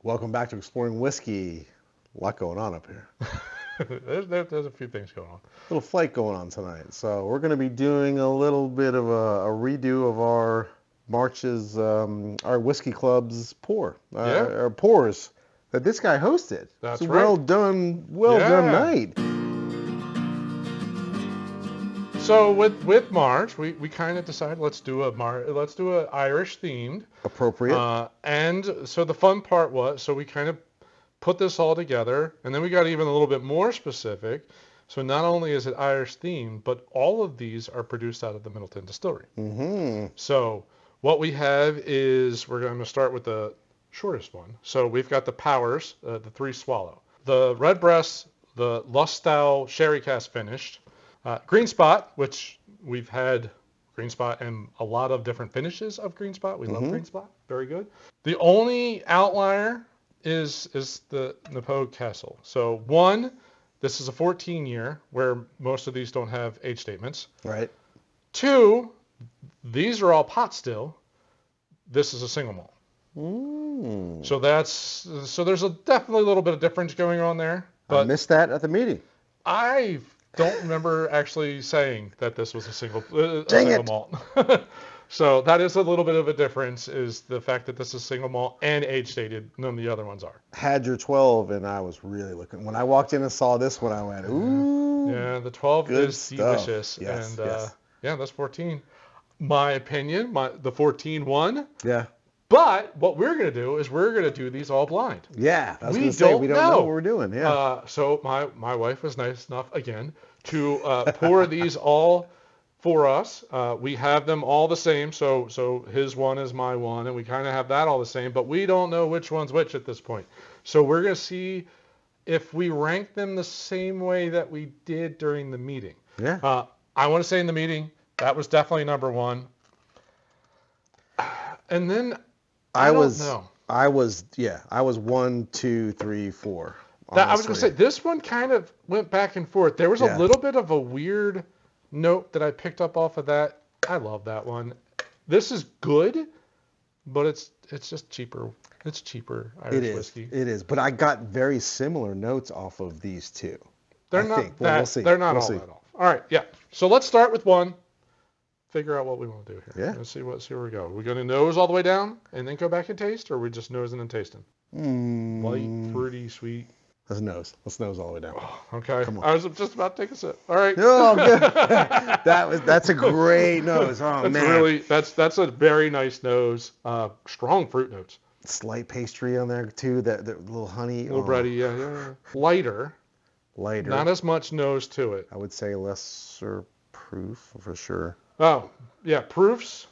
Welcome back to Exploring Whiskey. A lot going on up here. There's a few things going on. A little flight going on tonight. So we're going to be doing a little bit of a redo of our March's, our Whiskey Club's our pours that this guy hosted. That's it's a right. Well done night. So with March, we kind of decided let's do a Irish themed. Appropriate. And so the fun part was, so we kind of put this all together, and then we got even a little bit more specific. So not only is it Irish themed, but all of these are produced out of the Midleton Distillery. Mm-hmm. So what we have is, we're going to start with the shortest one. So we've got the Powers, the 3 Swallow, the Redbreast, the Lustau Sherry Cask finished, Greenspot, which we've had Greenspot and a lot of different finishes of Greenspot. We love Greenspot. Very good. The only outlier is the Knappogue Castle. So one, this is a 14-year where most of these don't have age statements. Right. 2, these are all pot still. This is a single malt. Mm. So there's definitely a little bit of difference going on there. But I missed that at the meeting. I don't remember actually saying that this was a single malt. So that is a little bit of a difference, is the fact that this is single malt and age stated. None of the other ones are. Had your 12, and I was really looking. When I walked in and saw this one, I went, ooh. Yeah, the 12 good is stuff. delicious. Yes, and yes. Yeah, that's 14. My opinion, the 14 won. Yeah. But what we're going to do is we're going to do these all blind. Yeah, I was We going to say, don't we don't know know. what we're doing. Yeah. So my wife was nice enough, again, to pour these all for us. We have them all the same, so his one is my one, and we kind of have that all the same, but we don't know which one's which at this point. So we're going to see if we rank them the same way that we did during the meeting. Yeah. I want to say in the meeting, that was definitely number 1. And then I was 1, 2, 3, 4. I was going to say, this one kind of went back and forth. There was a little bit of a weird note that I picked up off of that. I love that one. This is good, but it's just cheaper. It's cheaper Irish whiskey. It is. But I got very similar notes off of these two. They're not that. We'll see. They're not We'll all see. that off. All right, yeah. So let's start with one. Figure out what we want to do here. Yeah. Let's see where we go. Are we going to nose all the way down and then go back and taste, or are we just nosing and tasting? Light, fruity, sweet. Let's nose. Let's nose all the way down. Oh, okay. Come on. I was just about to take a sip. All right. Oh, good. That's a great nose. Oh, man. That's a very nice nose. Strong fruit notes. Slight pastry on there too. That little honey. A little bready. Yeah. Lighter. Not as much nose to it. I would say lesser proof for sure. Oh, yeah. Proofs.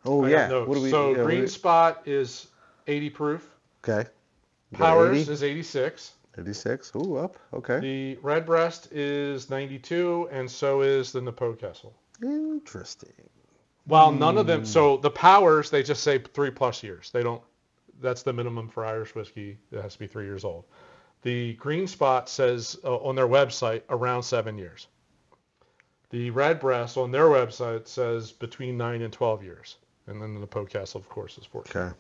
Oh, yeah. What do we? So Greenspot is 80 proof. Okay. Powers is 86. 86. Ooh, up. Okay. The Redbreast is 92, and so is the Knappogue Castle. Interesting. Well, none of them. So the Powers, they just say 3+ years. They don't. That's the minimum for Irish whiskey. It has to be 3 years old. The Greenspot says on their website around 7 years. The Redbreast on their website says between 9 and 12 years, and then the Knappogue Castle, of course, is 14. Okay.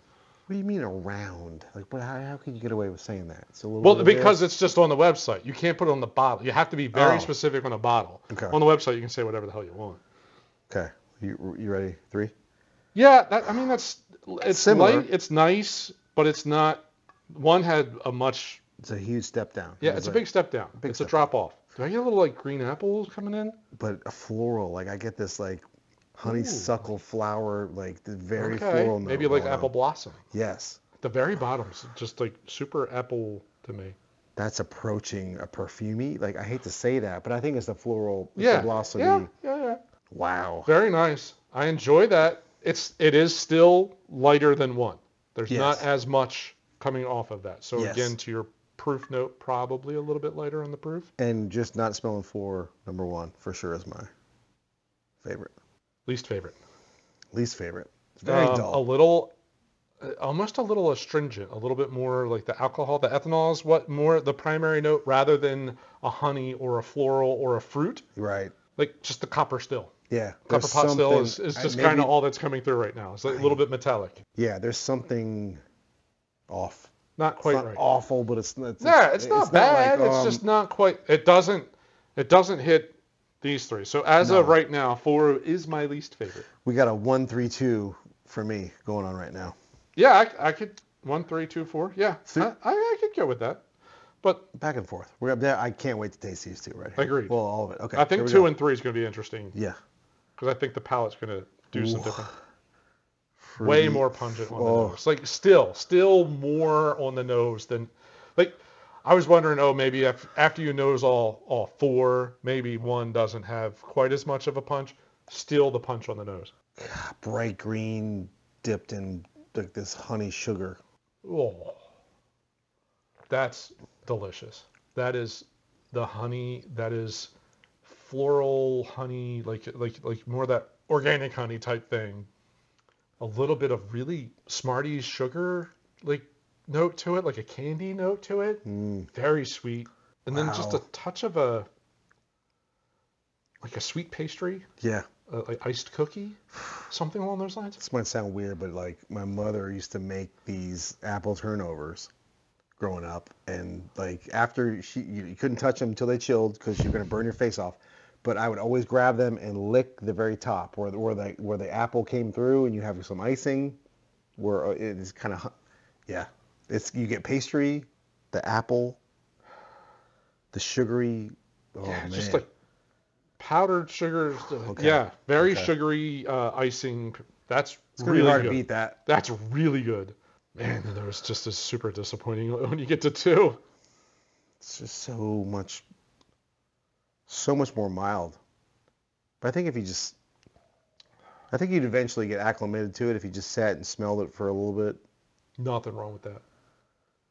What do you mean around? Like, how can you get away with saying that? It's a little because it's just on the website. You can't put it on the bottle. You have to be very specific on a bottle. Okay. On the website, you can say whatever the hell you want. Okay. You ready? 3? Yeah. It's similar. light. It's nice, but it's not. One had a much. It's a huge step down. Yeah, it's a big step down. It's a drop off. Do I get a little like green apples coming in? But a floral, like I get this like honeysuckle flower, like the very floral note. Maybe like apple blossom. Yes. The very bottom's just like super apple to me. That's approaching a perfumey. Like I hate to say that, but I think it's the floral, the blossomy. Yeah. Wow. Very nice. I enjoy that. It is still lighter than 1. There's not as much coming off of that. So again, to your proof note, probably a little bit lighter on the proof. And just not smelling 4, number 1 for sure is my favorite. Least favorite. It's very dull. Almost a little astringent, a little bit more like the alcohol. The ethanol is what more the primary note rather than a honey or a floral or a fruit. Right. Like just the copper still. Yeah. Copper pot still is just kind of all that's coming through right now. It's like a little bit metallic. Yeah, there's something off. Not quite it's not right. awful, but it's not bad. It's just not quite. It doesn't hit these three. So as of right now, 4 is my least favorite. We got a 1-3-2 for me going on right now. Yeah, I could 1, 3, 2, 4. Yeah, I could go with that. But back and forth. We're up there. I can't wait to taste these two right here. Agreed. Well, all of it. Okay. I think 2 and 3 is going to be interesting. Yeah. Because I think the palate's going to do some different. Fruity. Way more pungent on the nose. Like still more on the nose than, like, I was wondering, maybe after you nose all 4, maybe 1 doesn't have quite as much of a punch. Still the punch on the nose. Bright green dipped in like this honey sugar. Oh, that's delicious. That is the honey. That is floral honey, like more that organic honey type thing. A little bit of really Smarties sugar like note to it, like a candy note to it. Very sweet. And then just a touch of a sweet pastry. Yeah. Like iced cookie, something along those lines. This might sound weird, but like my mother used to make these apple turnovers growing up, and like after you couldn't touch them until they chilled because you're gonna burn your face off. But I would always grab them and lick the very top where the apple came through, and you have some icing, where it is kind of, you get pastry, the apple, the sugary. Oh man. Just like powdered sugar. Okay. Yeah, very sugary icing. That's really hard good. To beat that. That's really good. Man, that was just as super disappointing when you get to 2. It's just so much more mild. But I think you'd eventually get acclimated to it if you just sat and smelled it for a little bit. Nothing wrong with that.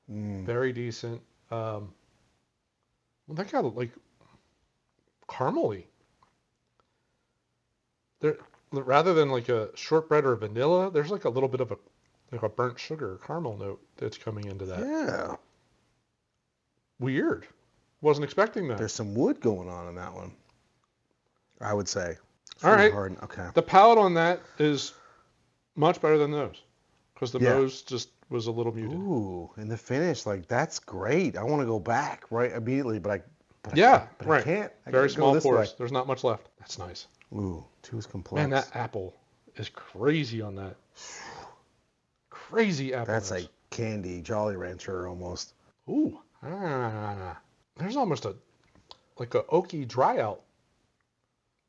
Very decent. Well, that got like caramely. There, rather than like a shortbread or vanilla, there's like a little bit of a burnt sugar caramel note that's coming into that. Yeah. Weird. Wasn't expecting that. There's some wood going on in that one, I would say. All right. Hard. Okay. The palate on that is much better than the nose, because the nose just was a little muted. Ooh, and the finish, like, that's great. I want to go back right immediately, but I can't. Very small pores. There's not much left. That's nice. Ooh, 2 is complex. Man, that apple is crazy on that. Crazy apple. That's like candy, Jolly Rancher almost. Ooh. There's almost a oaky dry out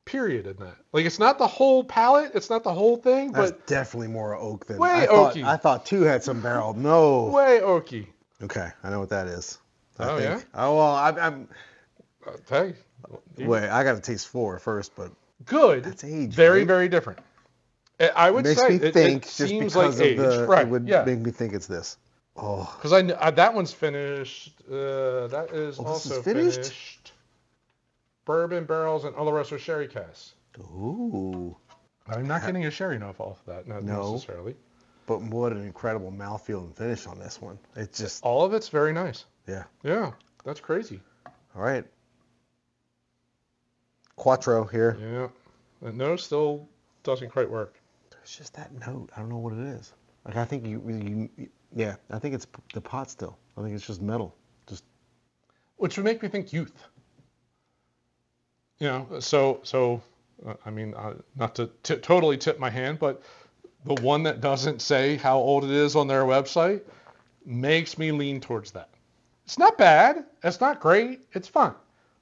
period in that. Like, it's not the whole palate, it's not the whole thing, That's but definitely more oak than way oaky. I thought 2 had some barrel. No. Way oaky. Okay, I know what that is. Yeah? Oh, well, I'm Hey. Wait, I got to taste 4 first, but good. That's age. Very, right? very different. I would say it seems like age. Right. It would make me think it's this. Oh. Because that one's finished. That is also finished. Bourbon barrels and Oloroso sherry casks. Ooh. I'm not getting a sherry note off of that, not necessarily. But what an incredible mouthfeel and finish on this one. It's just... All of it's very nice. Yeah. Yeah, that's crazy. All right. Quattro here. Yeah. The nose still doesn't quite work. It's just that note. I don't know what it is. Like, I think I think it's the pot still. I think it's just metal. Which would make me think youth. You know, so I mean, not to totally tip my hand, but the one that doesn't say how old it is on their website makes me lean towards that. It's not bad. It's not great. It's fun.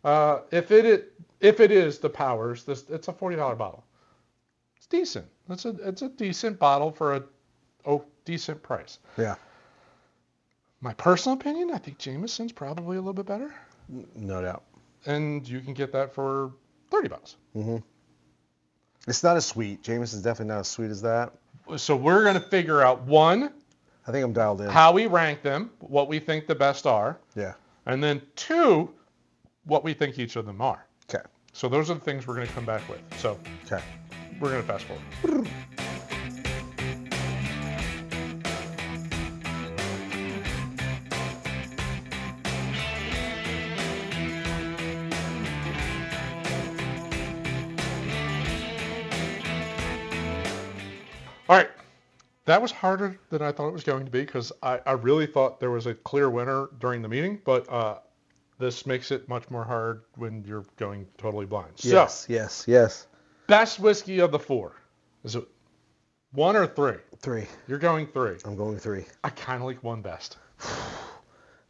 If it is the Powers, it's a $40 bottle. It's decent. It's a decent bottle for a decent price. Yeah. My personal opinion, I think Jameson's probably a little bit better. No doubt. And you can get that for $30. Mm-hmm. It's not as sweet. Jameson's definitely not as sweet as that. So we're going to figure out, one, I think I'm dialed in. How we rank them, what we think the best are. Yeah. And then 2, what we think each of them are. Okay. So those are the things we're going to come back with. So okay. We're going to fast forward. All right. That was harder than I thought it was going to be because I really thought there was a clear winner during the meeting, but this makes it much more hard when you're going totally blind. Yes, so, yes. Best whiskey of the 4. Is it 1 or 3? 3. You're going 3. I'm going 3. I kind of like 1 best.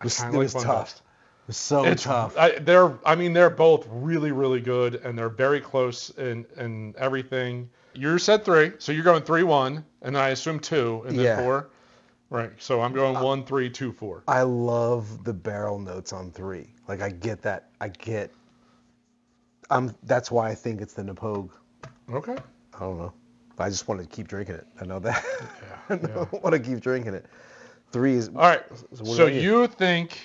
It was tough. It was so tough. They're both really, really good, and they're very close in everything. You said 3, so you're going 3-1, and I assume 2, and then 4. Right. So I'm going 1, 3, 2, 4. I love the barrel notes on 3. Like I get that. That's why I think it's the Knappogue. Okay. I don't know. I just want to keep drinking it. I know that. Yeah. I want to keep drinking it. 3 is. All right. So you think.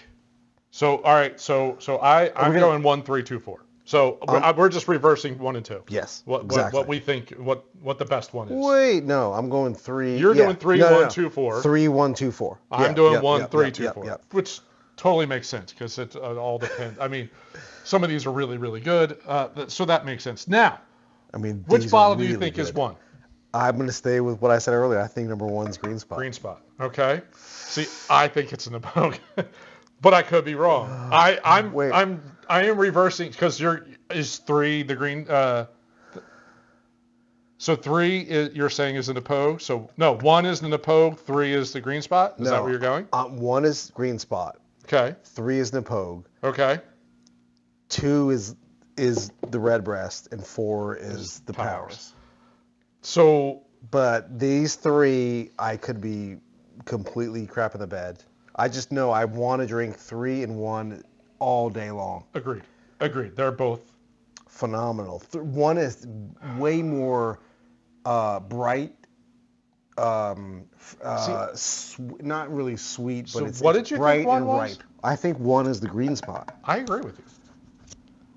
So all right. So I'm going 1, 3, 2, 4. So we're just reversing 1 and 2. Yes. Exactly. What we think. What the best one is. Wait. No. I'm going 3. You're doing 3, 1, 2, 4. 3, 1, 2, 4. I'm doing 1, 3, 2, 4. Which totally makes sense because it all depends. I mean, some of these are really, really good. So that makes sense. Now. Which bottle do you think is 1? I'm going to stay with what I said earlier. I think number 1 is Greenspot. Greenspot. Okay. See, I think it's a Knappogue, but I could be wrong. I am reversing because is 3 the green. So 3 is, you're saying is the Knappogue. So no, 1 is the Knappogue. 3 is the Greenspot. Is that where you're going? 1 is Greenspot. Okay. 3 is Knappogue. Okay. 2 is the Redbreast, and 4 is the Powers. So, but these 3, I could be completely crap in the bed. I just know I want to drink 3 and 1 all day long. Agreed. They're both phenomenal. 1 is way more bright, not really sweet, but it's what did you bright think 1 and was? ripe. I think 1 is the Greenspot. I agree with you.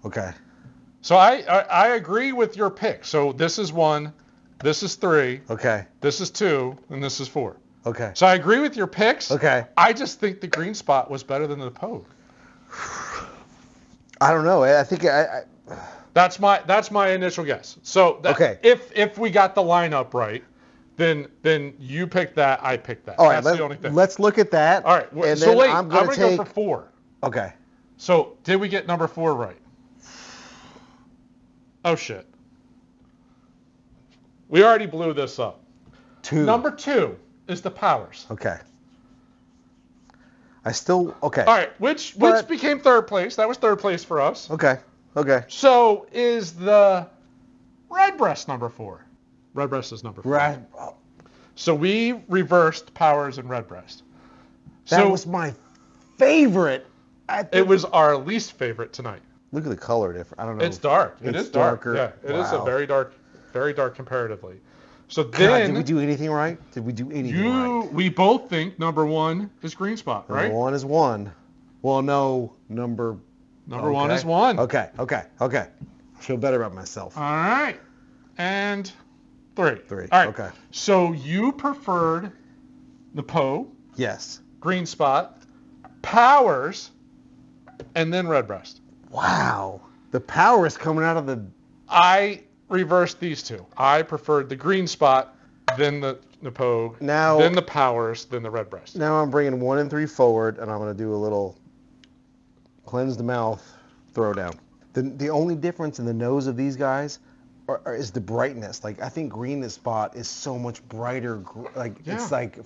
Okay. So I agree with your pick. So this is 1, this is 3. Okay. This is 2, and this is 4. Okay. So I agree with your picks. Okay. I just think the Greenspot was better than the Knappogue. I don't know. I think That's my initial guess. So okay. If we got the lineup right, then you pick that, I pick that. All right. That's the only thing. Let's look at that. All right. And so then wait, I'm gonna go for 4. Okay. So did we get number 4 right? Oh shit. We already blew this up. 2. Number 2 is the Powers. Okay. Okay. All right, which became 3rd place. That was 3rd place for us. Okay. So is the Redbreast number 4? Redbreast is number 4. So we reversed Powers and Redbreast. That was my favorite. It was our least favorite tonight. Look at the color difference. I don't know. It's dark. It is darker. Yeah, it is a very dark comparatively. So then, did we do anything right? Right? We both think number 1 is Greenspot, right? Number 1 is 1. Well, no, number 1 is 1. Okay. I feel better about myself. All right. And 3. 3. All right. Okay. So you preferred Knappogue. Yes. Greenspot, Powers, and then Redbreast. Wow. The Powers coming out of the... I reversed these 2. I preferred the Greenspot, then the Knappogue, then the Powers, then the Redbreast. Now I'm bringing 1 and 3 forward, and I'm going to do a little cleanse the mouth throwdown. The only difference in the nose of these guys is the brightness. Like, I think Greenspot is so much brighter. It's like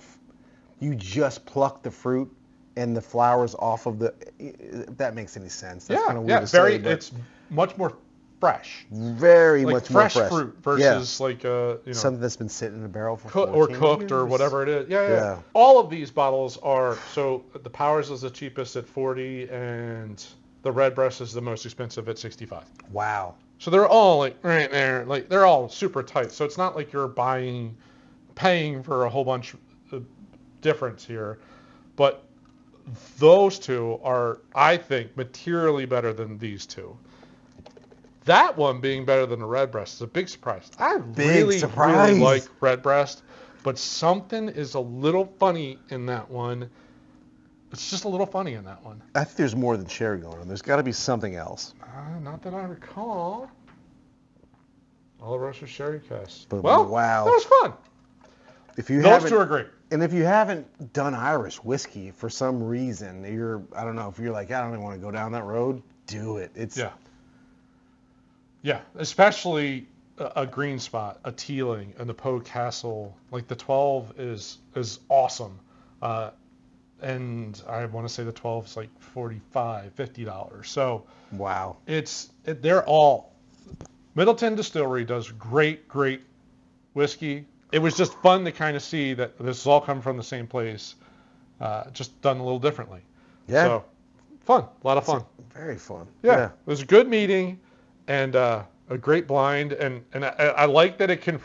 you just pluck the fruit and the flowers off of the... If that makes any sense. That's kind of weird to say, but it's much more fresh. Very much more fresh. Fresh fruit versus something that's been sitting in a barrel for cooked years. Or whatever it is. Yeah. All of these bottles are, so the Powers is the cheapest at $40 and the Redbreast is the most expensive at $65. Wow. So they're all like right there, like they're all super tight. So it's not like you're paying for a whole bunch of difference here, but those 2 are, I think, materially better than these 2. That one being better than the Redbreast is a big surprise. I really like Redbreast, but something is a little funny in that one. It's just a little funny in that one. I think there's more than sherry going on. There's got to be something else. Not that I recall. All the rest was sherry cast. But well, wow. that was fun. Those two are great. And if you haven't done Irish whiskey for some reason, I don't know, if you're like, I don't even want to go down that road, do it. Yeah, especially a Greenspot, a Teeling, a Knappogue Castle. Like the 12 is awesome. And I want to say the 12 is like $45, $50. So wow. They're all, Midleton Distillery does great whiskey. It was just fun to kind of see that this is all coming from the same place, just done a little differently. Yeah. So fun, a lot of fun. Very fun. Yeah. It was a good meeting and a great blind. And I like that it kind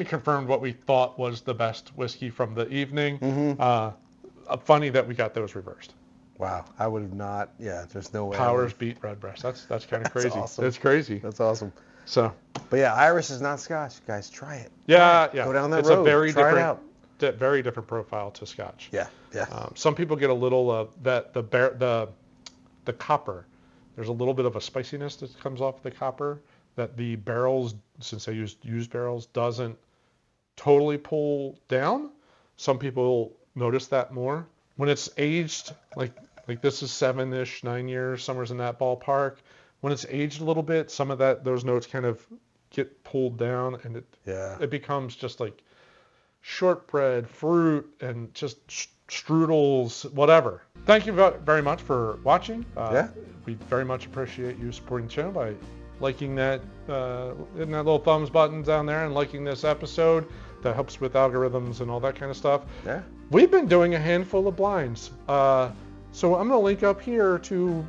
of confirmed what we thought was the best whiskey from the evening. Mm-hmm. Funny that we got those reversed. Wow, I would have not. Yeah, there's no way. Powers beat Redbreast. That's kind of crazy. Awesome. It's crazy. That's awesome. So. But yeah, Irish is not Scotch, guys. Try it. Yeah. Go down that it's road. It's a very Try different, it out. Very different profile to Scotch. Yeah. Some people get a little the copper. There's a little bit of a spiciness that comes off the copper that the barrels, since they use used barrels, doesn't totally pull down. Some people notice that more when it's aged. Like this is 7-ish, 9 years, somewhere's in that ballpark. When it's aged a little bit, some of those notes kind of get pulled down, and it becomes just like shortbread, fruit, and just strudels, whatever. Thank you very much for watching. We very much appreciate you supporting the channel by liking that, hitting that little thumbs button down there and liking this episode. That helps with algorithms and all that kind of stuff. Yeah. We've been doing a handful of blinds. So I'm going to link up here to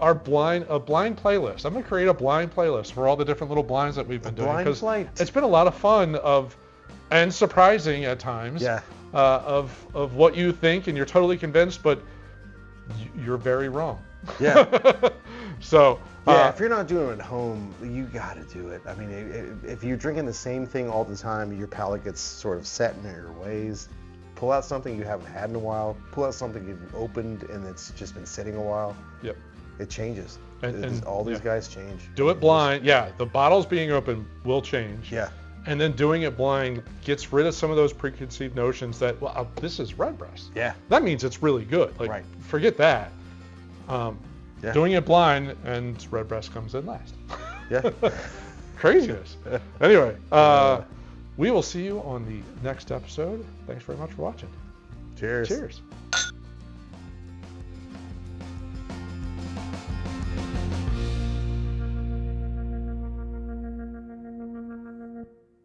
our blind playlist. I'm going to create a blind playlist for all the different little blinds that we've been doing. Because it's been a lot of fun and surprising at times. Yeah. Of what you think, and you're totally convinced, but you're very wrong. Yeah. So if you're not doing it at home, you got to do it. I mean, if you're drinking the same thing all the time, your palate gets sort of set in your ways. Pull out something you haven't had in a while. Pull out something you've opened and it's just been sitting a while. Yep. It changes. And all these guys change. Do it blind. Yeah, the bottles being open will change. Yeah. And then doing it blind gets rid of some of those preconceived notions that, well, this is Redbreast. Yeah. That means it's really good. Like, right. Forget that. Doing it blind, and Redbreast comes in last. Yeah. Craziness. Anyway, we will see you on the next episode. Thanks very much for watching. Cheers. Cheers.